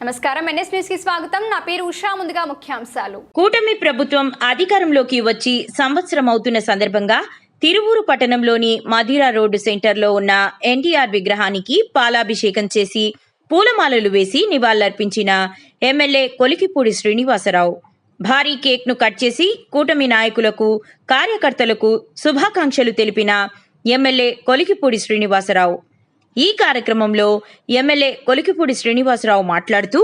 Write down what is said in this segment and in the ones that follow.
నమస్కారం, NS news కి స్వాగతం. నా పేరు ఉషా. ముందుగా ముఖ్యాంశాలు. కూటమి ప్రభుత్వం అధికారంలోకి వచ్చి సంవత్సరం అవుతున్న సందర్భంగా తిరువూరు పట్టణంలోని మధిరా రోడ్డు సెంటర్లో ఉన్న ఎన్టీఆర్ విగ్రహానికి పాలాభిషేకం చేసి పూలమాలలు వేసి నివాళులర్పించిన ఎమ్మెల్యే కొలికిపూడి శ్రీనివాసరావు భారీ కేక్ ను కట్ చేసి కూటమి నాయకులకు కార్యకర్తలకు శుభాకాంక్షలు తెలిపిన ఎమ్మెల్యే కొలికిపూడి శ్రీనివాసరావు. ఈ కార్యక్రమంలో ఎమ్మెల్యే కొలికిపూడి శ్రీనివాసరావు మాట్లాడుతూ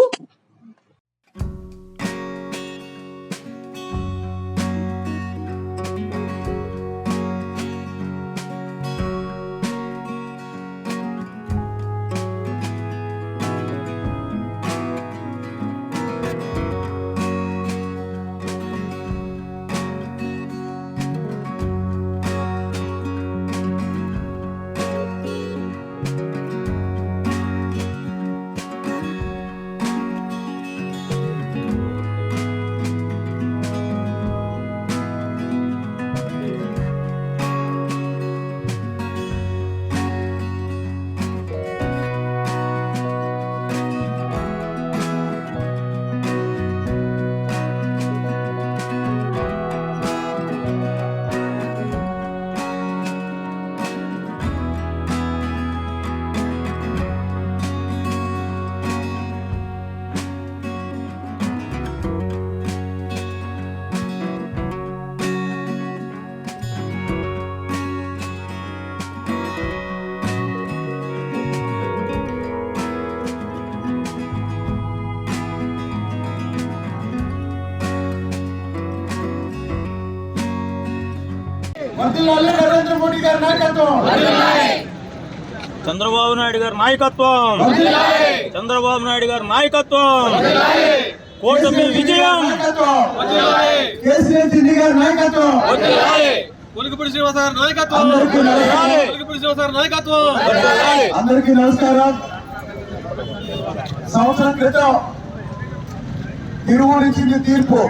నరేంద్ర మోడీ గారి నాయకత్వం, చంద్రబాబు నాయుడు గారి నాయకత్వం, చంద్రబాబు నాయుడు గారి నాయకత్వం, కూటమి విజయం, కేసీఆర్ గారి నాయకత్వం, కొలికిపూడి శ్రీనివాస గారి నాయకత్వం, కొలికిపూడి శ్రీనివాస గారి నాయకత్వం. అందరికీ నమస్కారం. సంవత్సరం క్రితం తిరువూరు ఇచ్చింది తీర్పు,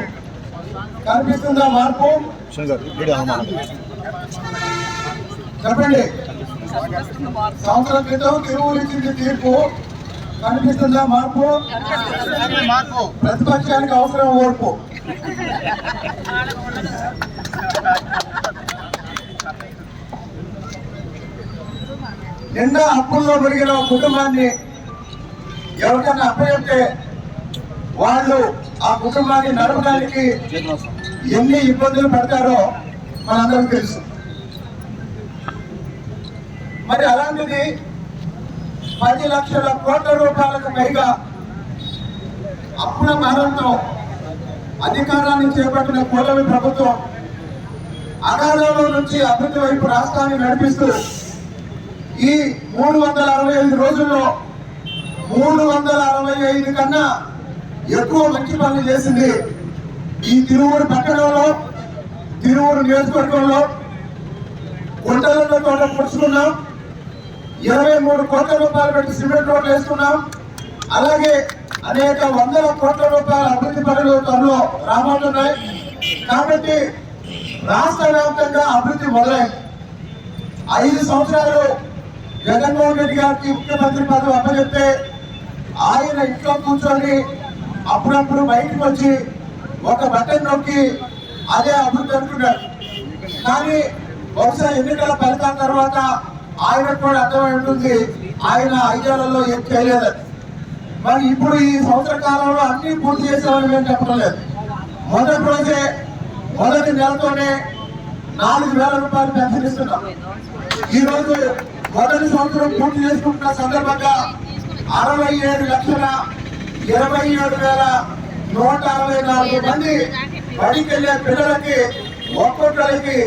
కనిపిస్తుందా మార్పు? చెప్పండి. సంవత్సరం క్రితం తిరువూరు ఇచ్చింది తీర్పు, కనిపిస్తుందా మార్పు? ప్రతిపక్షానికి అవసరం ఓర్పు. నిన్న అప్పుల్లో పెరిగిన కుటుంబాన్ని ఎవరికైనా అప్పచెప్తే వాళ్ళు ఆ కుటుంబాన్ని నడపడానికి ఎన్ని ఇబ్బందులు పడతారో మనందరికీ తెలుసు. మరి అలాంటిది 10 లక్షల కోట్ల రూపాయలకు పైగా అప్పుల భారంతో అధికారాన్ని చేపట్టిన కూటమి ప్రభుత్వం అగాధంలో నుంచి అభివృద్ధి వైపు రాష్ట్రాన్ని నడిపిస్తూ ఈ 365 రోజుల్లో 365 కన్నా ఎక్కువ మంచి పనులు చేసింది ఈ తిరువూరు పట్టణంలో, తిరువూరు నియోజకవర్గంలో. గుంటలలో తోట పుడుచుకున్నాం, 23 కోట్ల రూపాయలు పెట్టి సిమెంట్ రోడ్లు వేసుకున్నాం. అలాగే అనేక వందల కోట్ల రూపాయల అభివృద్ధి పనులు త్వరలో రాబోతున్నాయి. కాబట్టి రాష్ట్ర వ్యాప్తంగా అభివృద్ధి మొదలైంది. 5 సంవత్సరాలు జగన్మోహన్ రెడ్డి గారికి ముఖ్యమంత్రి పదవి అప్పచెప్తే ఆయన ఇంట్లో కూర్చొని అప్పుడప్పుడు బయటకు వచ్చి ఒక బటన్ నొక్కి అదే అభివృద్ధి అనుకున్నాడు. కానీ బహుశా ఎన్నికల ఫలితాల తర్వాత ఆయనకు కూడా అర్థమై ఉంటుంది ఆయన 5 ఏళ్లలో ఏం చేయలేదని. మరి ఇప్పుడు ఈ సంవత్సర కాలంలో అన్ని పూర్తి చేసామని మేము చెప్పడం లేదు. మొదటి రోజే, మొదటి నెలతోనే 4,000 రూపాయలు పెన్షన్ ఇస్తున్నాం. ఈ రోజు మొదటి సంవత్సరం పూర్తి చేసుకుంటున్న సందర్భంగా 67,27,164 మంది బడికి వెళ్ళే పిల్లలకి ఒక్కొక్కరికి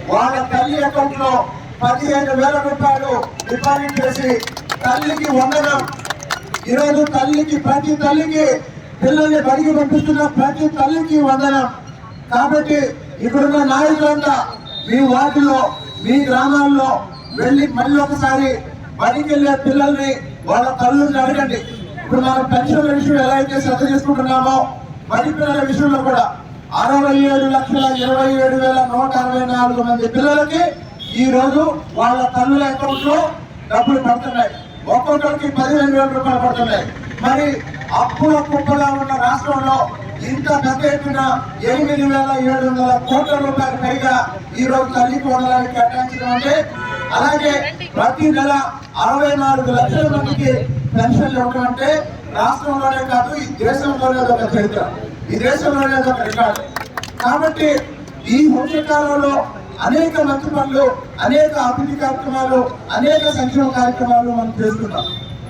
వాళ్ళ తల్లి అకౌంట్ లో 15,000 రూపాయలు డిపాజిట్ చేసి తల్లికి వందనం. ఈరోజు ప్రతి తల్లికి పిల్లల్ని బడికి పంపిస్తున్న ప్రతి తల్లికి వందనం. కాబట్టి ఇక్కడున్న నాయకులంతా మీ వార్డులో, మీ గ్రామాల్లో వెళ్ళి మళ్ళీ ఒకసారి బడికి వెళ్ళే పిల్లల్ని వాళ్ళ తల్లుల్ని అడగండి. ఇప్పుడు మనం పెన్షన్ల విషయం ఎలా అయితే శ్రద్ధ చేసుకుంటున్నామో బడి పిల్లల విషయంలో కూడా 67,27,164 మంది పిల్లలకి ఈ రోజు వాళ్ళ తల్లుల అకౌంట్ లో డబ్బులు పడుతున్నాయి. ఒక్కొక్కరికి 15,000 రూపాయలు పడుతున్నాయి. మరి అప్పుల కుప్పగా ఉన్న రాష్ట్రంలో ఇంత పెద్ద ఎత్తున 8,700 కోట్ల రూపాయలు పైగా ఈ రోజు తల్లికి వందనానికి కేటాయించడం అంటే, అలాగే ప్రతి నెల 64 లక్షల మందికి పెన్షన్లు ఇవ్వడం అంటే రాష్ట్రంలోనే కాదు ఈ దేశంలోనే ఒక చరిత్ర, ఈ దేశంలోనే ఒక రికార్డు. కాబట్టి ఈ మధ్యకాలంలో అనేక మంచి పనులు, అనేక అభివృద్ధి కార్యక్రమాలు, అనేక సంక్షేమ కార్యక్రమాలు మనం చేస్తున్నాం.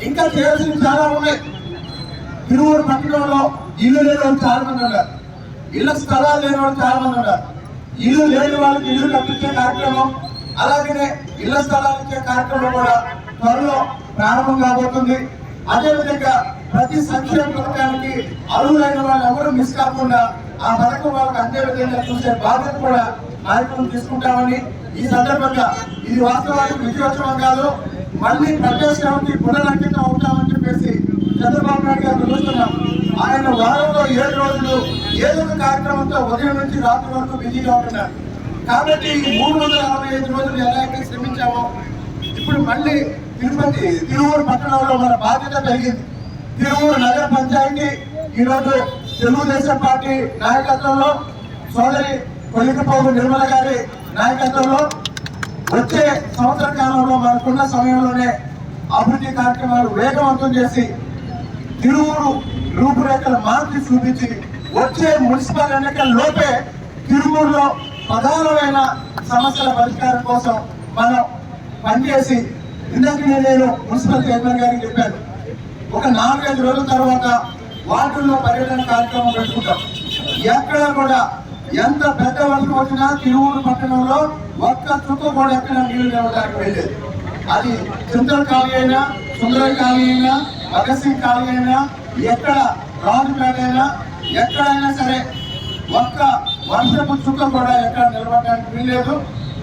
ఇంకా చేయాల్సినవి చాలా ఉన్నాయి. తిరువూరు పట్టణంలో ఇల్లు లేని వాళ్ళు చాలా మంది ఉన్నారు, ఇళ్ల స్థలాలు లేని వాళ్ళు చాలా మంది ఉన్నారు. ఇల్లు లేని వాళ్ళకి ఇల్లు కట్టించే కార్యక్రమం, అలాగనే ఇళ్ల స్థలాలు ఇచ్చే కార్యక్రమం కూడా త్వరలో ప్రారంభం కాబోతుంది. అదేవిధంగా ప్రతి సంక్షేమ పథకానికి అర్హులైన వాళ్ళు ఎవరు మిస్ కాకుండా ఆ పథకం వాళ్ళకి అందే విధంగా చూసే బాధ్యత కూడా నాయకులు తీసుకుంటామని ఈ సందర్భంగా, ఇది వాస్తవానికి విజయోత్సవం కాదు, మళ్ళీ ప్రజాసేవకి పునరంకితం అవుతామని చెప్పేసి చంద్రబాబు నాయుడు గారు పిలుస్తున్నాం. ఆయన వారంలో 7 రోజులు ఏదో ఒక కార్యక్రమంతో ఉదయం నుంచి రాత్రి వరకు బిజీగా ఉంటున్నారు. కాబట్టి ఈ 365 రోజులు ఎలా అయితే శ్రమించామో ఇప్పుడు మళ్ళీ తిరువూరు పట్టణంలో మన బాధ్యత పెరిగింది. తిరువూరు నగర పంచాయతీ ఈరోజు తెలుగుదేశం పార్టీ నాయకత్వంలో, సోదరి కొలికపోగు నిర్మల గారి నాయకత్వంలో వచ్చే సంవత్సర కాలంలో మనకున్న సమయంలోనే అభివృద్ధి కార్యక్రమాలు వేగవంతం చేసి తిరువూరు రూపురేఖలు మార్చి చూపించి వచ్చే మున్సిపల్ ఎన్నికల లోపే తిరువూరులో ప్రధానమైన సమస్యల పరిష్కారం కోసం మనం పనిచేసి, ఇందాక నేను మున్సిపల్ చైర్మన్ గారికి చెప్పాను, ఒక 4-5 రోజుల తర్వాత వార్డుల్లో పర్యటన కార్యక్రమం పెట్టుకుంటాం. ఎక్కడ కూడా ఎంత పెద్ద వర్షం వచ్చినా తిరువూరు పట్టణంలో ఒక్క చుక్క కూడా ఎక్కడ నీళ్లు లేవడానికి వెళ్ళేది. అది చింతల కాలనీ అయినా, సుందరయ్య కాలనీ అయినా, భగత్ సింగ్ కాలనీ అయినా, ఎక్కడ రాజుపేట అయినా, ఎక్కడైనా సరే ఒక్క వర్షపు చుక్క కూడా ఎక్కడ నిలబడడానికి వీల్లేదు,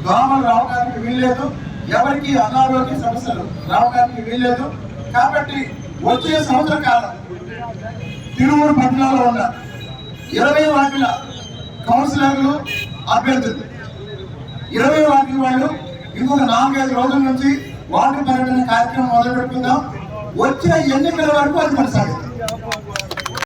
దోమలు రావడానికి వీల్లేదు, ఎవరికి అనారోగ్య సమస్యలు రావడానికి వీల్లేదు. కాబట్టి వచ్చే సంవత్సర కాలం తిరువూరు పట్టణంలో ఉన్న 20 వార్డుల కౌన్సిలర్లు, అభ్యర్థులు 20 వార్డుల వాళ్ళు ఇంకొక 4-5 రోజుల నుంచి వార్డు పర్యటన కార్యక్రమం మొదలు పెట్టుకుందాం. వచ్చే ఎన్నికల వరకు అది కొనసాగుతుంది.